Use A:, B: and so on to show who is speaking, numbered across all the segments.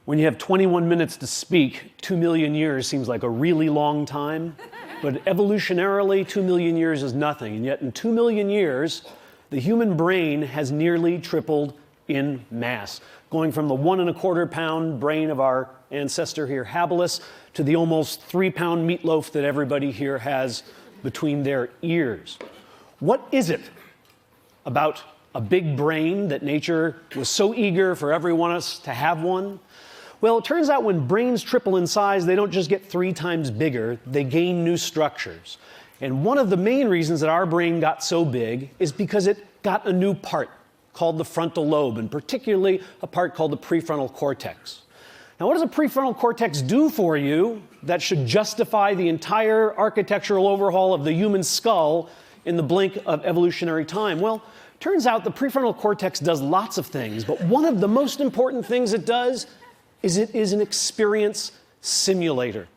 A: When you have 21 minutes to speak, 2 million years seems like a really long time. But evolutionarily, 2 million years is nothing. And yet in 2 million years, the human brain has nearly tripled in mass, going from the 1¼ pound brain of our ancestor here, habilis, to the almost 3-pound meatloaf that everybody here has between their ears. What is it about a big brain that nature was so eager for every one of us to have one? Well, it turns out when brains triple in size, they don't just get 3 times bigger, they gain new structures. And one of the main reasons that our brain got so big is because it got a new part called the frontal lobe, and particularly a part called the prefrontal cortex. Now, what does a prefrontal cortex do for you that should justify the entire architectural overhaul of the human skull in the blink of evolutionary time? Well, turns out the prefrontal cortex does lots of things, but one of the most important things it does is it is an experience simulator.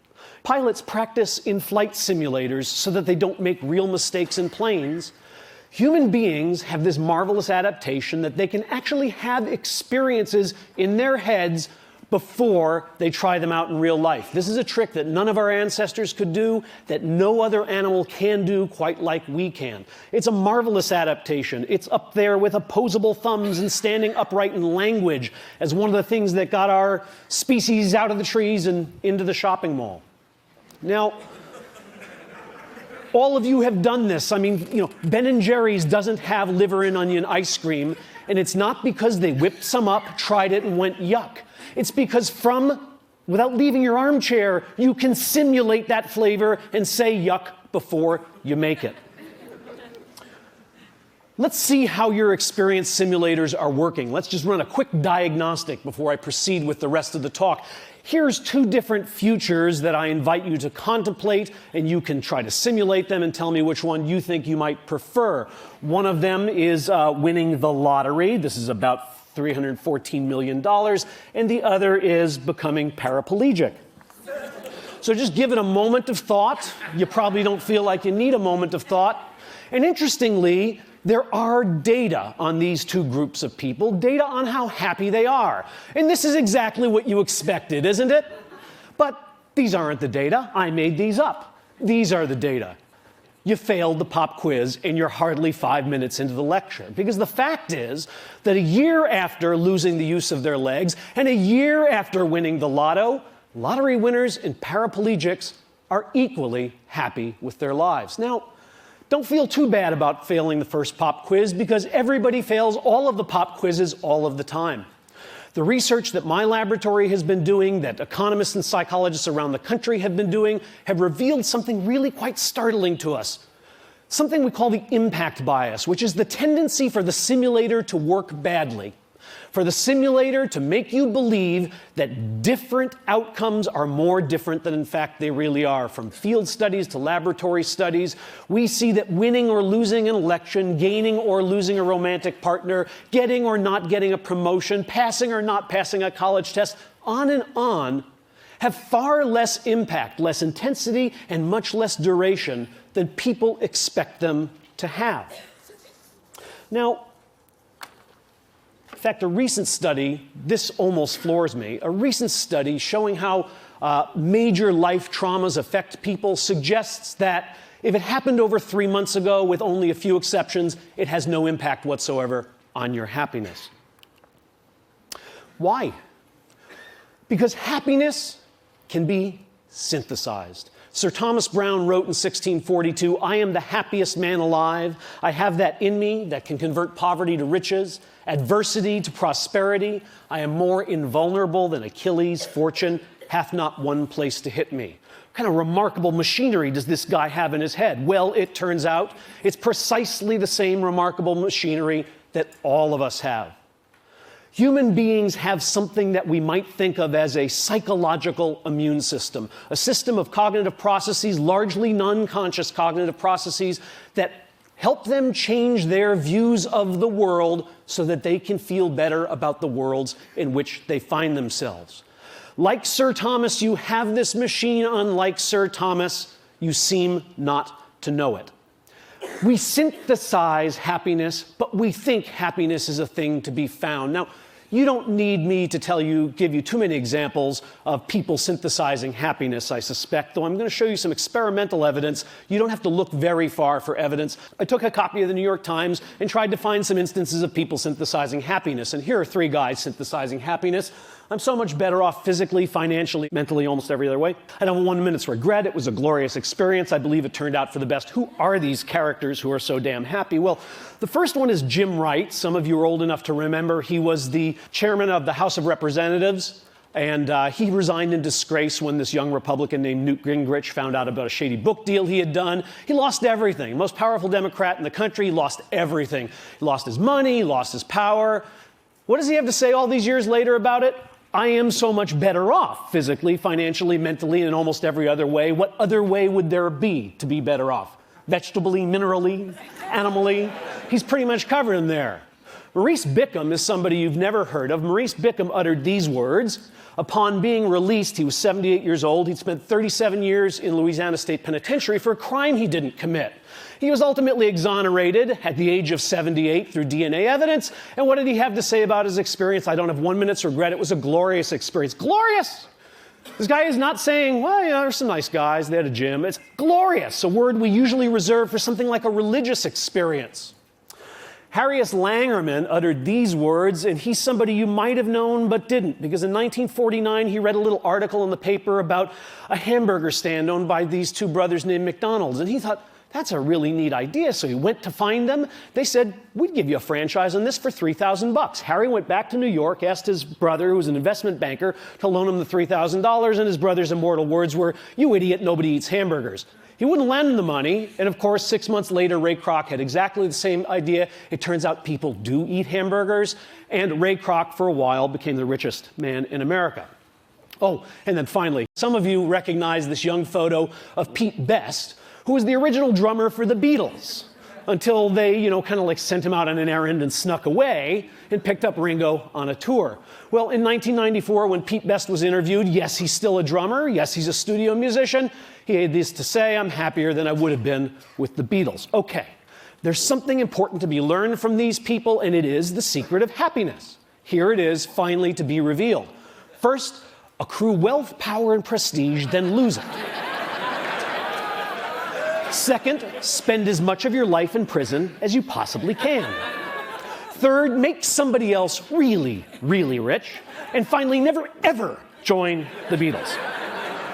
A: Pilots practice in flight simulators so that they don't make real mistakes in planes. Human beings have this marvelous adaptation that they can actually have experiences in their heads before they try them out in real life. This is a trick that none of our ancestors could do, that no other animal can do quite like we can. It's a marvelous adaptation. It's up there with opposable thumbs and standing upright in language as one of the things that got our species out of the trees and into the shopping mall. Now, all of you have done this. I mean, Ben & Jerry's doesn't have liver and onion ice cream, and it's not because they whipped some up, tried it, and went yuck. It's because without leaving your armchair, you can simulate that flavor and say yuck before you make it. Let's see how your experience simulators are working. Let's just run a quick diagnostic before I proceed with the rest of the talk. Here's 2 different futures that I invite you to contemplate, and you can try to simulate them and tell me which one you think you might prefer. One of them is winning the lottery. This is about $314 million, and the other is becoming paraplegic. So just give it a moment of thought. You probably don't feel like you need a moment of thought. And interestingly, there are data on these 2 groups of people, data on how happy they are. And this is exactly what you expected, isn't it? But these aren't the data. I made these up. These are the data. You failed the pop quiz and you're hardly 5 minutes into the lecture. Because the fact is that a year after losing the use of their legs and a year after winning the lotto, lottery winners and paraplegics are equally happy with their lives. Now, don't feel too bad about failing the first pop quiz because everybody fails all of the pop quizzes all of the time. The research that my laboratory has been doing, that economists and psychologists around the country have been doing, have revealed something really quite startling to us. Something we call the impact bias, which is the tendency for the simulator to work badly. For the simulator to make you believe that different outcomes are more different than in fact they really are. From field studies to laboratory studies, we see that winning or losing an election, gaining or losing a romantic partner, getting or not getting a promotion, passing or not passing a college test, on, have far less impact, less intensity, and much less duration than people expect them to have. Now, in fact, a recent study, this almost floors me, a recent study showing how major life traumas affect people suggests that if it happened over 3 months ago, with only a few exceptions, it has no impact whatsoever on your happiness. Why? Because happiness can be synthesized. Sir Thomas Browne wrote in 1642, "I am the happiest man alive. I have that in me that can convert poverty to riches, adversity to prosperity. I am more invulnerable than Achilles. Fortune hath not one place to hit me." What kind of remarkable machinery does this guy have in his head? Well, it turns out it's precisely the same remarkable machinery that all of us have. Human beings have something that we might think of as a psychological immune system, a system of cognitive processes, largely non-conscious cognitive processes, that help them change their views of the world so that they can feel better about the worlds in which they find themselves. Like Sir Thomas, you have this machine. Unlike Sir Thomas, you seem not to know it. We synthesize happiness, but we think happiness is a thing to be found. Now, You don't need me to give you too many examples of people synthesizing happiness, I suspect, though I'm going to show you some experimental evidence. You don't have to look very far for evidence. I took a copy of the New York Times and tried to find some instances of people synthesizing happiness. And here are 3 guys synthesizing happiness. I'm so much better off physically, financially, mentally, almost every other way. I don't have 1 minute's regret. It was a glorious experience. I believe it turned out for the best. Who are these characters who are so damn happy? Well, the first one is Jim Wright. Some of you are old enough to remember. He was the chairman of the House of Representatives, and he resigned in disgrace when this young Republican named Newt Gingrich found out about a shady book deal he had done. He lost everything. Most powerful Democrat in the country, he lost everything. He lost his money, he lost his power. What does he have to say all these years later about it? I am so much better off physically, financially, mentally, and in almost every other way. What other way would there be to be better off? Vegetably, minerally, animally? He's pretty much covered in there. Maurice Bickham is somebody you've never heard of. Maurice Bickham uttered these words. Upon being released, he was 78 years old. He'd spent 37 years in Louisiana State Penitentiary for a crime he didn't commit. He was ultimately exonerated at the age of 78 through DNA evidence. And what did he have to say about his experience? I don't have 1 minute's regret. It was a glorious experience. Glorious! This guy is not saying, well, yeah, there's some nice guys. They had a gym. It's glorious, a word we usually reserve for something like a religious experience. Harrius Langerman uttered these words, and he's somebody you might have known but didn't, because in 1949 he read a little article in the paper about a hamburger stand owned by these 2 brothers named McDonald's, and he thought, that's a really neat idea. So he went to find them. They said, we'd give you a franchise on this for $3,000. Harry went back to New York, asked his brother, who was an investment banker, to loan him the $3,000, and his brother's immortal words were, you idiot, nobody eats hamburgers. He wouldn't lend him the money, and of course, 6 months later, Ray Kroc had exactly the same idea. It turns out people do eat hamburgers, and Ray Kroc, for a while, became the richest man in America. Oh, and then finally, some of you recognize this young photo of Pete Best, who was the original drummer for the Beatles, until they, kind of like sent him out on an errand and snuck away and picked up Ringo on a tour. Well, in 1994, when Pete Best was interviewed, yes, he's still a drummer. Yes, he's a studio musician. He had this to say, I'm happier than I would have been with the Beatles. Okay, there's something important to be learned from these people, and it is the secret of happiness. Here it is, finally, to be revealed. First, accrue wealth, power, and prestige, then lose it. Second, spend as much of your life in prison as you possibly can. Third, make somebody else really, really rich. And finally, never, ever join the Beatles.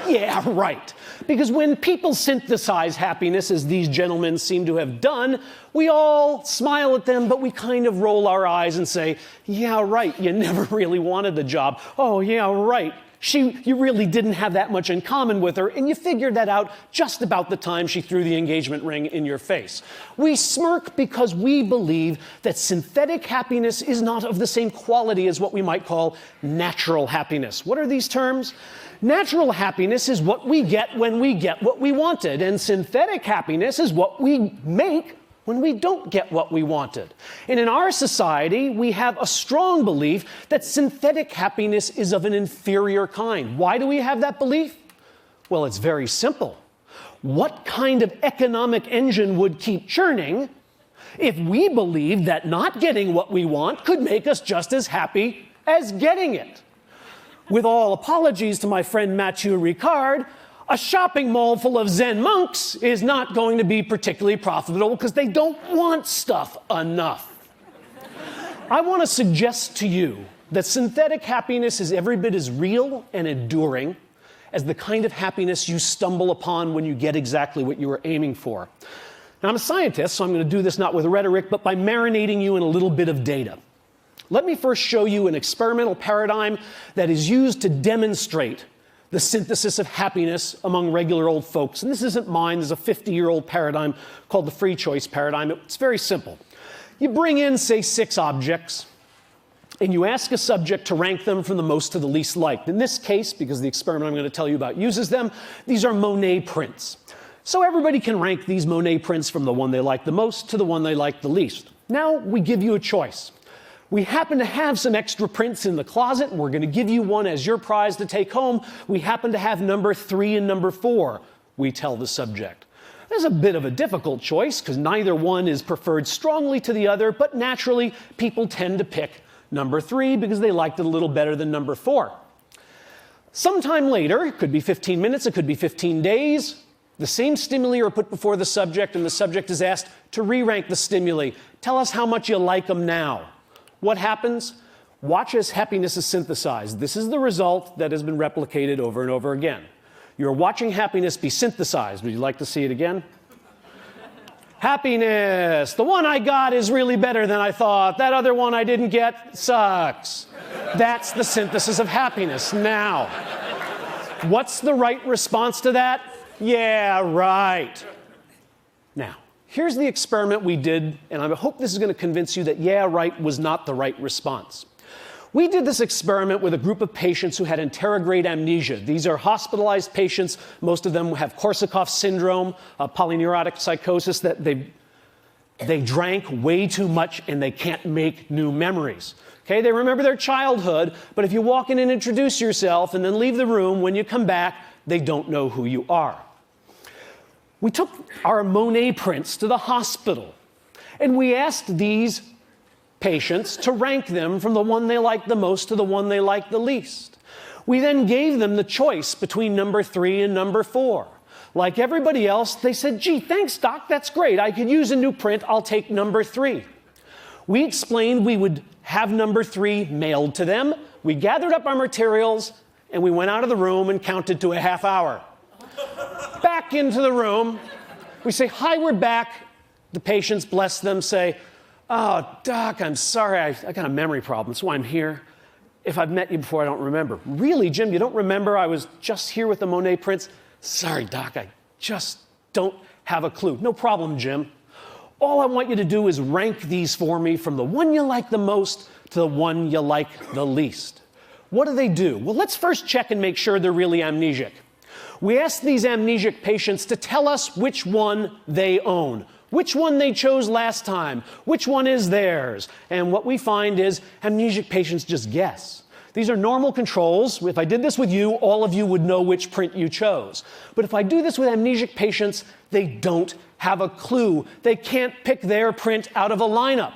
A: Yeah, right. Because when people synthesize happiness, as these gentlemen seem to have done, we all smile at them, but we kind of roll our eyes and say, yeah, right, you never really wanted the job. Oh, yeah, right. You really didn't have that much in common with her, and you figured that out just about the time she threw the engagement ring in your face. We smirk because we believe that synthetic happiness is not of the same quality as what we might call natural happiness. What are these terms? Natural happiness is what we get when we get what we wanted, and synthetic happiness is what we make when we don't get what we wanted. And in our society, we have a strong belief that synthetic happiness is of an inferior kind. Why do we have that belief? Well, it's very simple. What kind of economic engine would keep churning if we believed that not getting what we want could make us just as happy as getting it? With all apologies to my friend Mathieu Ricard, a shopping mall full of Zen monks is not going to be particularly profitable because they don't want stuff enough. I want to suggest to you that synthetic happiness is every bit as real and enduring as the kind of happiness you stumble upon when you get exactly what you were aiming for. Now, I'm a scientist, so I'm going to do this not with rhetoric, but by marinating you in a little bit of data. Let me first show you an experimental paradigm that is used to demonstrate the synthesis of happiness among regular old folks. And this isn't mine. There's a 50-year-old paradigm called the free choice paradigm. It's very simple. You bring in, say, 6 objects, and you ask a subject to rank them from the most to the least liked. In this case, because the experiment I'm going to tell you about uses them, these are Monet prints. So everybody can rank these Monet prints from the one they like the most to the one they like the least. Now we give you a choice. We happen to have some extra prints in the closet, and we're going to give you one as your prize to take home. We happen to have number 3 and number 4, we tell the subject. There's a bit of a difficult choice, because neither one is preferred strongly to the other, but naturally, people tend to pick Number 3 because they liked it a little better than number 4. Sometime later, it could be 15 minutes, it could be 15 days, the same stimuli are put before the subject, and the subject is asked to re-rank the stimuli. Tell us how much you like them now. What happens? Watch as happiness is synthesized. This is the result that has been replicated over and over again. You're watching happiness be synthesized. Would you like to see it again? Happiness. The one I got is really better than I thought. That other one I didn't get sucks. That's the synthesis of happiness. Now, what's the right response to that? Yeah, right. Now, here's the experiment we did, and I hope this is going to convince you that yeah, right was not the right response. We did this experiment with a group of patients who had anterograde amnesia. These are hospitalized patients. Most of them have Korsakoff syndrome, polyneurotic psychosis, that they drank way too much and they can't make new memories. Okay, they remember their childhood, but if you walk in and introduce yourself and then leave the room, when you come back, they don't know who you are. We took our Monet prints to the hospital, and we asked these patients to rank them from the one they liked the most to the one they liked the least. We then gave them the choice between number 3 and number 4. Like everybody else, they said, gee, thanks, doc, that's great. I could use a new print. I'll take number 3. We explained we would have number 3 mailed to them. We gathered up our materials, and we went out of the room and counted to a half hour. Back into the room. We say, hi, we're back. The patients, bless them, say, oh, doc, I'm sorry, I got a memory problem. That's why I'm here. If I've met you before, I don't remember. Really, Jim, you don't remember? I was just here with the Monet prints. Sorry, doc, I just don't have a clue. No problem, Jim. All I want you to do is rank these for me from the one you like the most to the one you like the least. What do? Well, let's first check and make sure they're really amnesic. We asked these amnesic patients to tell us which one they own, which one they chose last time, which one is theirs. And what we find is amnesic patients just guess. These are normal controls. If I did this with you, all of you would know which print you chose. But if I do this with amnesic patients, they don't have a clue. They can't pick their print out of a lineup.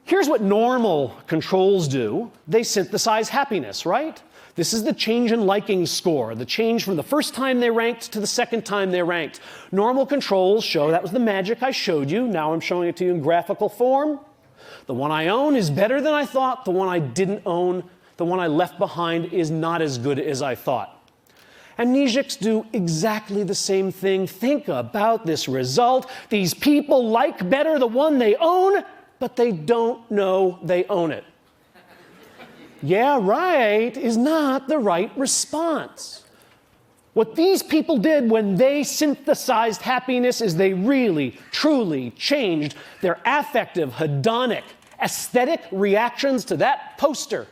A: Here's what normal controls do. They synthesize happiness, right? This is the change in liking score, the change from the first time they ranked to the second time they ranked. Normal controls show, that was the magic I showed you. Now I'm showing it to you in graphical form. The one I own is better than I thought. The one I didn't own, the one I left behind, is not as good as I thought. Amnesics do exactly the same thing. Think about this result. These people like better the one they own, but they don't know they own it. Yeah, right is not the right response. What these people did when they synthesized happiness is they really, truly changed their affective, hedonic, aesthetic reactions to that poster.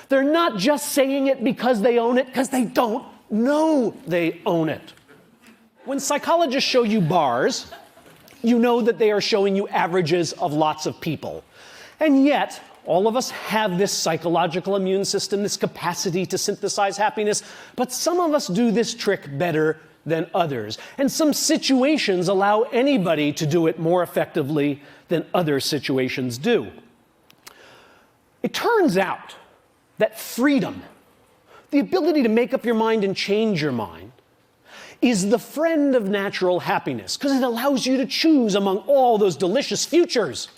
A: They're not just saying it because they own it, because they don't know they own it. When psychologists show you bars, you know that they are showing you averages of lots of people. And yet, all of us have this psychological immune system, this capacity to synthesize happiness, but some of us do this trick better than others. And some situations allow anybody to do it more effectively than other situations do. It turns out that freedom, the ability to make up your mind and change your mind, is the friend of natural happiness, because it allows you to choose among all those delicious futures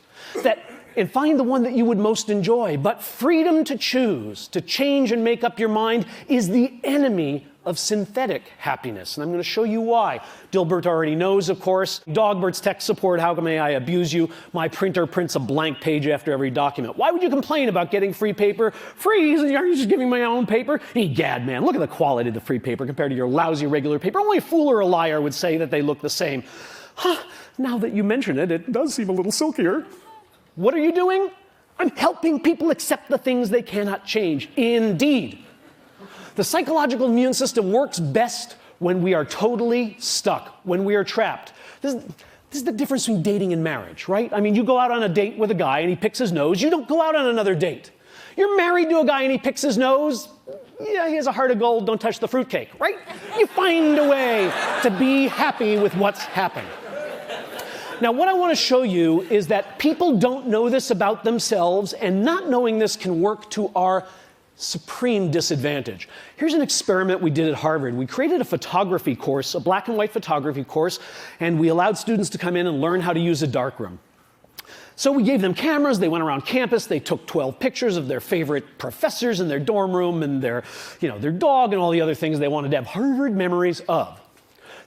A: and find the one that you would most enjoy. But freedom to choose, to change and make up your mind, is the enemy of synthetic happiness. And I'm going to show you why. Gilbert already knows, of course. Dogbert's tech support, how may I abuse you? My printer prints a blank page after every document. Why would you complain about getting free paper? Free? Are you just giving me my own paper? Egad, man, look at the quality of the free paper compared to your lousy regular paper. Only a fool or a liar would say that they look the same. Now that you mention it, it does seem a little silkier. What are you doing? I'm helping people accept the things they cannot change. Indeed. The psychological immune system works best when we are totally stuck, when we are trapped. This is the difference between dating and marriage, right? I mean, you go out on a date with a guy and he picks his nose. You don't go out on another date. You're married to a guy and he picks his nose. Yeah, he has a heart of gold. Don't touch the fruitcake, right? You find a way to be happy with what's happened. Now, what I want to show you is that people don't know this about themselves, and not knowing this can work to our supreme disadvantage. Here's an experiment we did at Harvard. We created a photography course, a black and white photography course, and we allowed students to come in and learn how to use a darkroom. So we gave them cameras, they went around campus, they took 12 pictures of their favorite professors in their dorm room and their dog and all the other things they wanted to have Harvard memories of.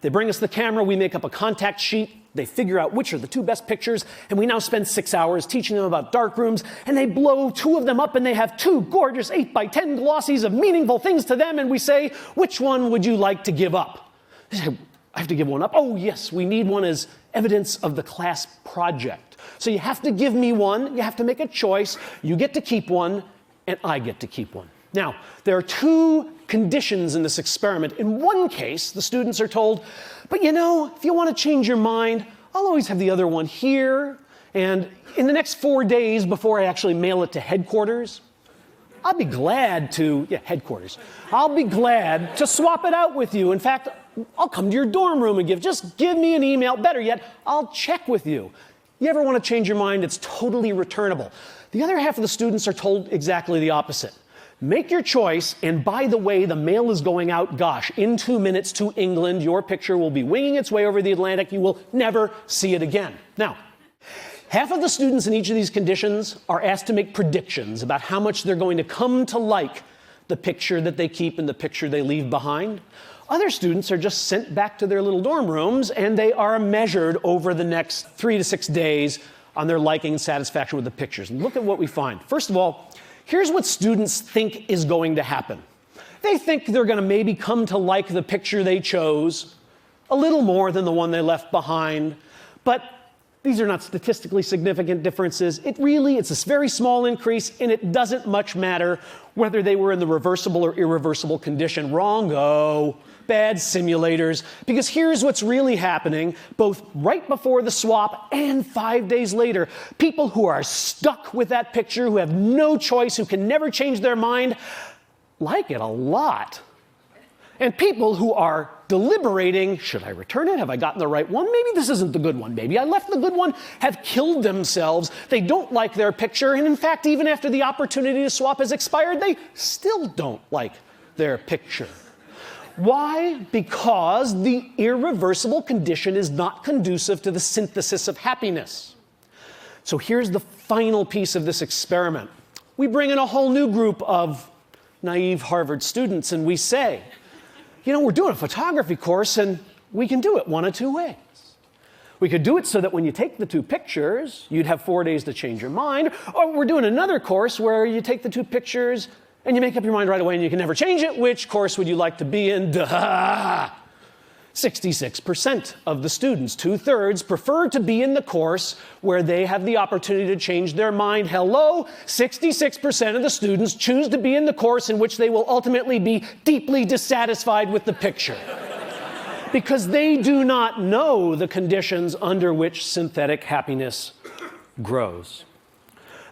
A: They bring us the camera, we make up a contact sheet, they figure out which are the 2 best pictures, and we now spend 6 hours teaching them about darkrooms, and they blow 2 of them up and they have 2 gorgeous 8x10 glossies of meaningful things to them, and we say, which one would you like to give up? They say, I have to give one up? Oh yes, we need one as evidence of the class project. So you have to give me one, you have to make a choice, you get to keep one, and I get to keep one. Now, there are 2 conditions in this experiment. In one case, the students are told, but you know, if you want to change your mind, I'll always have the other one here, and in the next 4 days before I actually mail it to headquarters, I'll be glad to, headquarters. I'll be glad to swap it out with you. In fact, I'll come to your dorm room and just give me an email. Better yet, I'll check with you. You ever want to change your mind? It's totally returnable. The other half of the students are told exactly the opposite. Make your choice, and by the way, the mail is going out, gosh, in 2 minutes to England. Your picture will be winging its way over the Atlantic. You will never see it again. Now, half of the students in each of these conditions are asked to make predictions about how much they're going to come to like the picture that they keep and the picture they leave behind. Other students are just sent back to their little dorm rooms, and they are measured over the next 3 to 6 days on their liking and satisfaction with the pictures. Look at what we find. First of all, here's what students think is going to happen. They think they're going to maybe come to like the picture they chose a little more than the one they left behind, but these are not statistically significant differences. It's a very small increase, and it doesn't much matter whether they were in the reversible or irreversible condition. Wrong-o. Bad simulators. Because here's what's really happening, both right before the swap and 5 days later. People who are stuck with that picture, who have no choice, who can never change their mind, like it a lot. And people who are deliberating, should I return it? Have I gotten the right one? Maybe this isn't the good one. Maybe I left the good one, have killed themselves. They don't like their picture. And in fact, even after the opportunity to swap has expired, they still don't like their picture. Why? Because the irreversible condition is not conducive to the synthesis of happiness. So here's the final piece of this experiment. We bring in a whole new group of naive Harvard students, and we say, you know, we're doing a photography course, and we can do it one of 2 ways. We could do it so that when you take the 2 pictures, you'd have 4 days to change your mind, or we're doing another course where you take the 2 pictures and you make up your mind right away and you can never change it. Which course would you like to be in? Duh! 66% of the students, 2/3, prefer to be in the course where they have the opportunity to change their mind. Hello? 66% of the students choose to be in the course in which they will ultimately be deeply dissatisfied with the picture. Because they do not know the conditions under which synthetic happiness grows.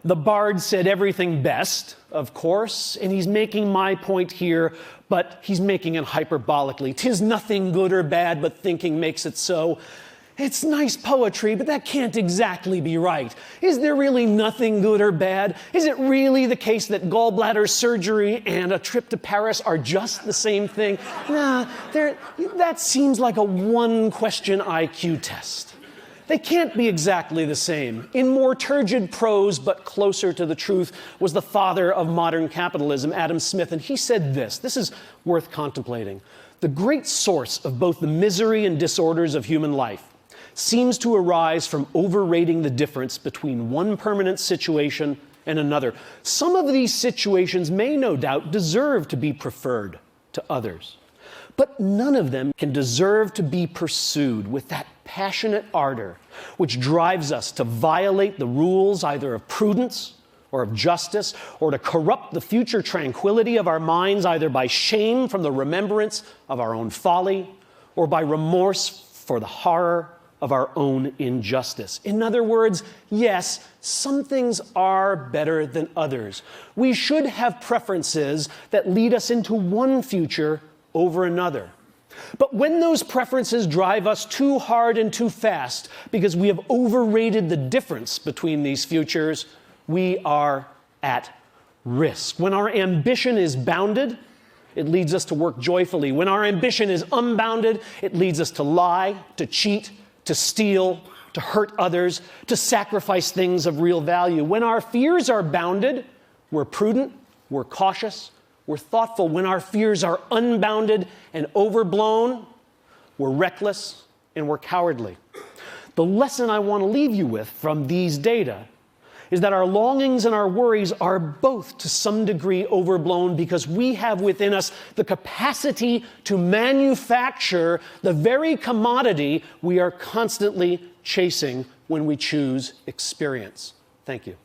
A: The bard said everything best, of course, and he's making my point here, but he's making it hyperbolically. 'Tis nothing good or bad, but thinking makes it so. It's nice poetry, but that can't exactly be right. Is there really nothing good or bad? Is it really the case that gallbladder surgery and a trip to Paris are just the same thing? Nah, that seems like a one-question IQ test. They can't be exactly the same. In more turgid prose, but closer to the truth, was the father of modern capitalism, Adam Smith, and he said this. This is worth contemplating. The great source of both the misery and disorders of human life seems to arise from overrating the difference between one permanent situation and another. Some of these situations may no doubt deserve to be preferred to others, but none of them can deserve to be pursued with that passionate ardor which drives us to violate the rules either of prudence or of justice, or to corrupt the future tranquility of our minds either by shame from the remembrance of our own folly or by remorse for the horror of our own injustice. In other words, yes, some things are better than others. We should have preferences that lead us into one future over another. But when those preferences drive us too hard and too fast because we have overrated the difference between these futures, we are at risk. When our ambition is bounded, it leads us to work joyfully. When our ambition is unbounded, it leads us to lie, to cheat, to steal, to hurt others, to sacrifice things of real value. When our fears are bounded, we're prudent, we're cautious, we're thoughtful. When our fears are unbounded and overblown, we're reckless and we're cowardly. The lesson I want to leave you with from these data is that our longings and our worries are both to some degree overblown because we have within us the capacity to manufacture the very commodity we are constantly chasing when we choose experience. Thank you.